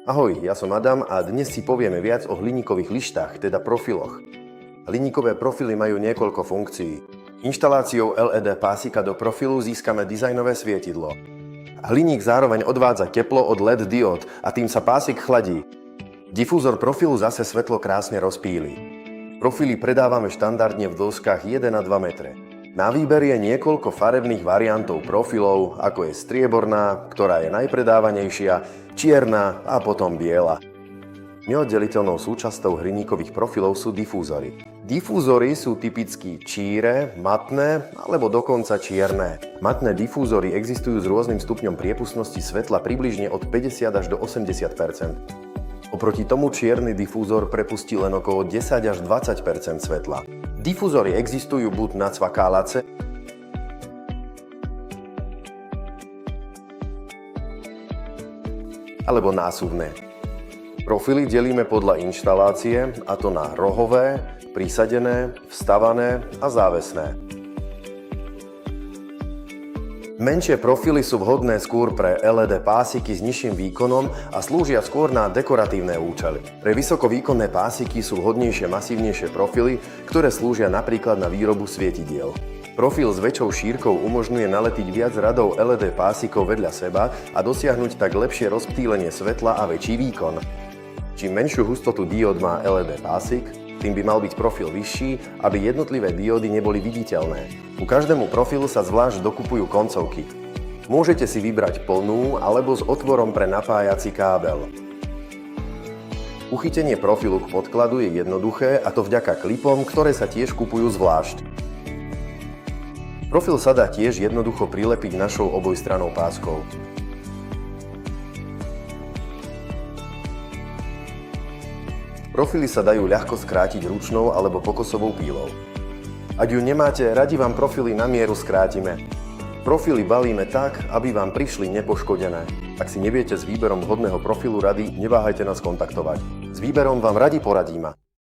Ahoj, ja som Adam a dnes si povieme viac o hliníkových lištách, teda profiloch. Hliníkové profily majú niekoľko funkcií. Inštaláciou LED pásika do profilu získame dizajnové svietidlo. Hliník zároveň odvádza teplo od LED diód a tým sa pásik chladí. Difúzor profilu zase svetlo krásne rozpíli. Profily predávame štandardne v dĺžkach 1 na 2 metre. Na výber je niekoľko farebných variantov profilov, ako je strieborná, ktorá je najpredávanejšia, čierna a potom biela. Neoddeliteľnou súčasťou hliníkových profilov sú difúzory. Difúzory sú typicky číre, matné alebo dokonca čierne. Matné difúzory existujú s rôznym stupňom priepustnosti svetla približne od 50 až do 80 %. Oproti tomu čierny difúzor prepustí len okolo 10 až 20 % svetla. Difúzory existujú buď na cvakálace, alebo násuvné. Profily delíme podľa inštalácie, a to na rohové, prisadené, vstavané a závesné. Menšie profily sú vhodné skôr pre LED pásiky s nižším výkonom a slúžia skôr na dekoratívne účely. Pre vysokovýkonné pásiky sú vhodnejšie masívnejšie profily, ktoré slúžia napríklad na výrobu svietidiel. Profil s väčšou šírkou umožňuje naletiť viac radov LED pásikov vedľa seba a dosiahnuť tak lepšie rozptýlenie svetla a väčší výkon. Čím menšiu hustotu diód má LED pásik, tým by mal byť profil vyšší, aby jednotlivé diódy neboli viditeľné. Ku každému profilu sa zvlášť dokupujú koncovky. Môžete si vybrať plnú alebo s otvorom pre napájací kábel. Uchytenie profilu k podkladu je jednoduché, a to vďaka klipom, ktoré sa tiež kupujú zvlášť. Profil sa dá tiež jednoducho prilepiť našou obojstrannou páskou. Profily sa dajú ľahko skrátiť ručnou alebo pokosovou pílou. Ak ju nemáte, radi vám profily na mieru skrátime. Profily balíme tak, aby vám prišli nepoškodené. Ak si neviete s výberom vhodného profilu rady, neváhajte nás kontaktovať. S výberom vám radi poradíme.